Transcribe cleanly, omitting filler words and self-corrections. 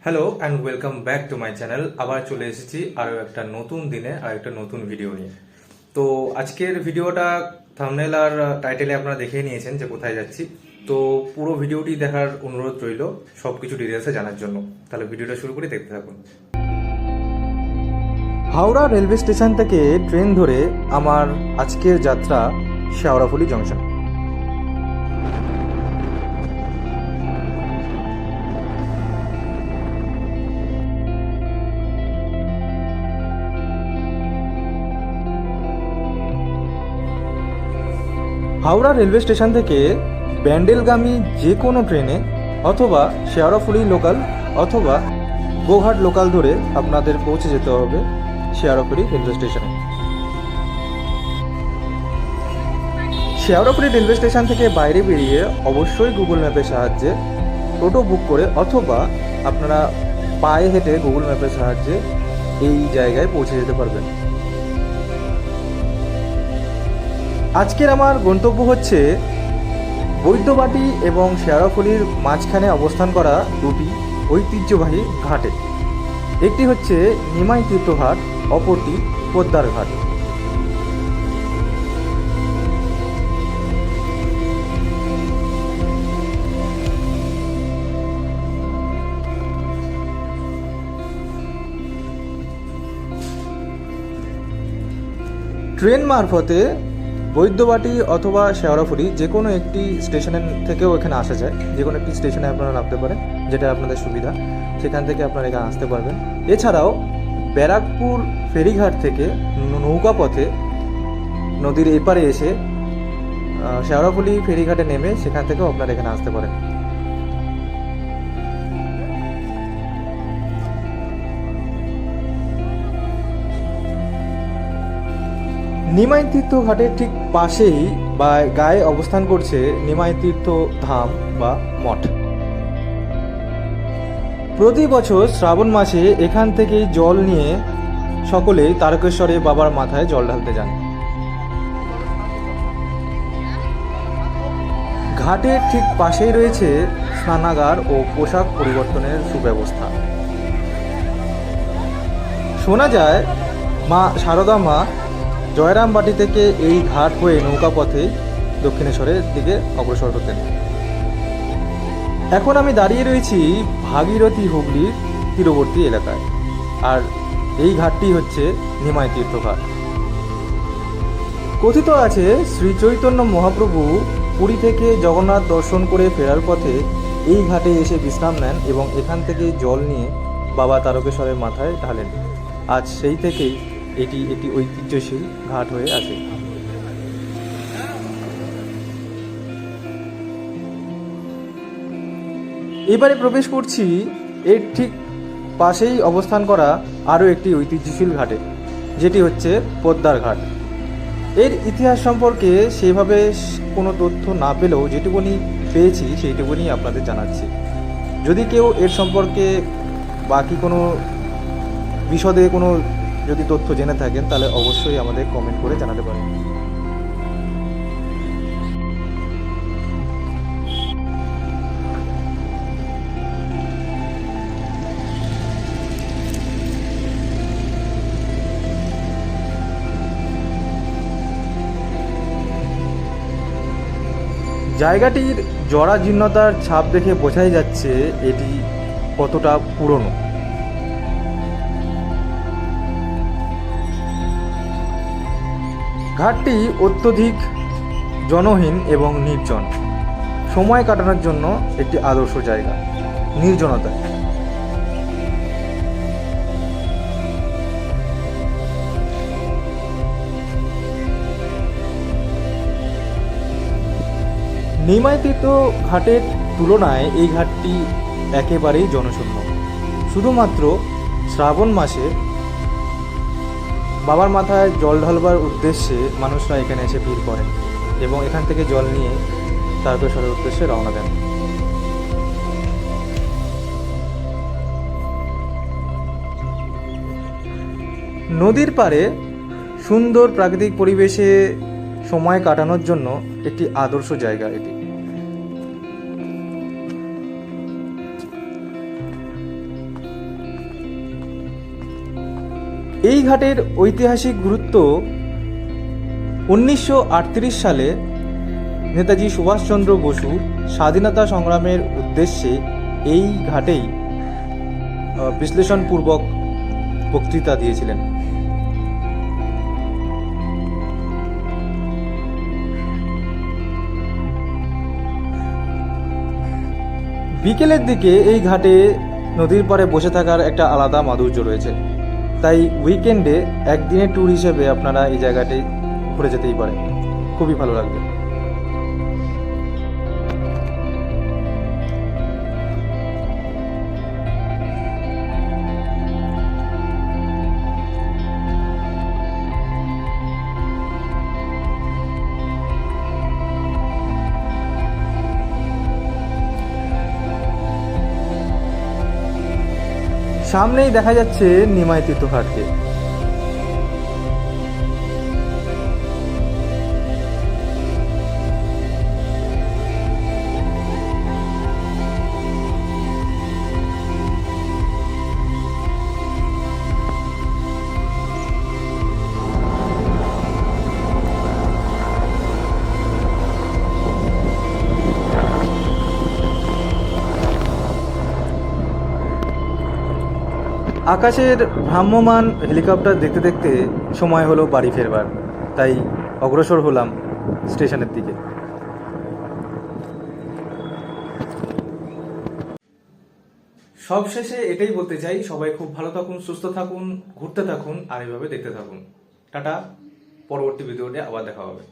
Hello and welcome back to my channel. আবার চলে এসেছি আরও একটা নতুন দিনে আর একটা নতুন ভিডিও নিয়ে। তো আজকের ভিডিওটা থাম্বনেল আর টাইটেলে আপনারা দেখে নিয়েছেন যে কোথায় যাচ্ছি। তো পুরো ভিডিওটি দেখার অনুরোধ রইল সব কিছু ডিটেলসে জানার জন্য। তাহলে ভিডিওটা শুরু করে দেখতে থাকুন। হাওড়া রেলওয়ে স্টেশন থেকে ট্রেন ধরে আমার আজকের যাত্রা Sheoraphuli junction. Howrah railway station থেকে ব্যান্ডেলগামী যে কোনো ট্রেনে অথবা শেওড়াফুলি লোকাল অথবা গোঘাট লোকাল ধরে আপনাদের পৌঁছে যেতে হবে শেওড়াফুলি রেলওয়ে স্টেশনে। শেওড়াফুলি রেলওয়ে স্টেশন থেকে বাইরে বেরিয়ে অবশ্যই গুগল ম্যাপের সাহায্যে টোটো বুক করে অথবা আপনারা পায়ে হেঁটে গুগল ম্যাপের সাহায্যে এই জায়গায় পৌঁছে যেতে পারবেন। আজকের আমার গন্তব্য হচ্ছে বৈদ্যবাটি এবং শেওড়াফুলির মাঝখানে অবস্থান করা দুটি ঐতিহ্যবাহী ঘাটে। একটি হচ্ছে নিমাই তীর্থঘাট, অপরটি পোদ্দার ঘাট। ট্রেন মারফতে বৈদ্যবাটি অথবা শেওড়াফুলি যে কোনো একটি স্টেশনের থেকেও এখানে আসা যায়। যে কোনো একটি স্টেশনে আপনারা নামতে পারেন, যেটা আপনাদের সুবিধা, সেখান থেকে আপনারা এখানে আসতে পারবেন। এছাড়াও ব্যারাকপুর ফেরিঘাট থেকে নৌকা পথে নদীর এপারে এসে শেওড়াফুলি ফেরিঘাটে নেমে সেখান থেকেও আপনারা এখানে আসতে পারেন। নিমাই তীর্থ ঘাটের ঠিক পাশেই বা গায়ে অবস্থান করছে নিমাই তীর্থ ধাম বা মঠ। প্রতি বছর শ্রাবণ মাসে এখান থেকেই জল নিয়ে সকলেই তারকেশ্বরে বাবার মাথায় জল ঢালতে যান। ঘাটের ঠিক পাশেই রয়েছে স্নানাগার ও পোশাক পরিবর্তনের সুব্যবস্থা। শোনা যায় মা শারদা মা জয়রামবাটি থেকে এই ঘাট হয়ে নৌকা পথে দক্ষিণেশ্বরের দিকে অগ্রসর হতেন। এখন আমি দাঁড়িয়ে রয়েছি ভাগীরথী হুগলির তীরবর্তী এলাকায়, আর এই ঘাটটি হচ্ছে নিমাই তীর্থ ঘাট। কথিত আছে শ্রী চৈতন্য মহাপ্রভু পুরী থেকে জগন্নাথ দর্শন করে ফেরার পথে এই ঘাটে এসে বিশ্রাম নেন এবং এখান থেকে জল নিয়ে বাবা তারকেশ্বরের মাথায় ঢালেন। আজ সেই থেকেই এটি একটি ঐতিহ্যশীল ঘাট হয়ে আছে। এবারে প্রবেশ করছি এর ঠিক পাশেই অবস্থান করা আরও একটি ঐতিহ্যশীল ঘাটে, যেটি হচ্ছে পোদ্দার ঘাট। এর ইতিহাস সম্পর্কে সেভাবে কোনো তথ্য না পেলেও যেটুকুনি পেয়েছি সেইটুকুনি আপনাদের জানাচ্ছি। যদি কেউ এর সম্পর্কে বাকি কোনো বিশদে কোনো যদি তথ্য জেনে থাকেন তাহলে অবশ্যই আমাদের কমেন্ট করে জানাতে পারেন। জায়গাটির জরাজীর্ণতার ছাপ দেখে বোঝাই যাচ্ছে এটি কতটা পুরনো। ঘাটটি অত্যধিক জনহীন এবং নির্জন, সময় কাটানোর জন্য একটি আদর্শ জায়গা নির্জনতায়। নিমাই তীর্থ ঘাটের তুলনায় এই ঘাটটি একেবারেই জনশূন্য। শুধুমাত্র শ্রাবণ মাসে বাবার মাথায় জল ঢালবার উদ্দেশ্যে মানুষরা এখানে এসে ভিড় করেন এবং এখান থেকে জল নিয়ে তারকেশ্বরের উদ্দেশ্যে রওনা দেন। নদীর পাড়ে সুন্দর প্রাকৃতিক পরিবেশে সময় কাটানোর জন্য একটি আদর্শ জায়গা এটি। এই ঘাটের ঐতিহাসিক গুরুত্ব 1938 সালে নেতাজি সুভাষচন্দ্র বসু স্বাধীনতা সংগ্রামের উদ্দেশ্যে এই ঘাটেই বিশ্লেষণপূর্বক বক্তৃতা দিয়েছিলেন। বিকেলের দিকে এই ঘাটে নদীর পাড়ে বসে থাকার একটা আলাদা মাধুর্য রয়েছে, তাই উইকেন্ডে একদিনের ট্যুর হিসেবে আপনারা এই জায়গাটি ঘুরে যেতেই পারেন, খুবই ভালো লাগবে। সামনেই দেখা যাচ্ছে নিমাই তীর্থঘাটকে। আকাশের ভ্রাম্যমান হেলিকপ্টার দেখতে দেখতে সময় হলো বাড়ি ফেরবার, তাই অগ্রসর হলাম স্টেশনের দিকে। সবশেষে এটাই বলতে চাই, সবাই খুব ভালো থাকুন, সুস্থ থাকুন, ঘুরতে থাকুন আর এভাবে দেখতে থাকুন। টাটা, পরবর্তী ভিডিওতে আবার দেখা হবে।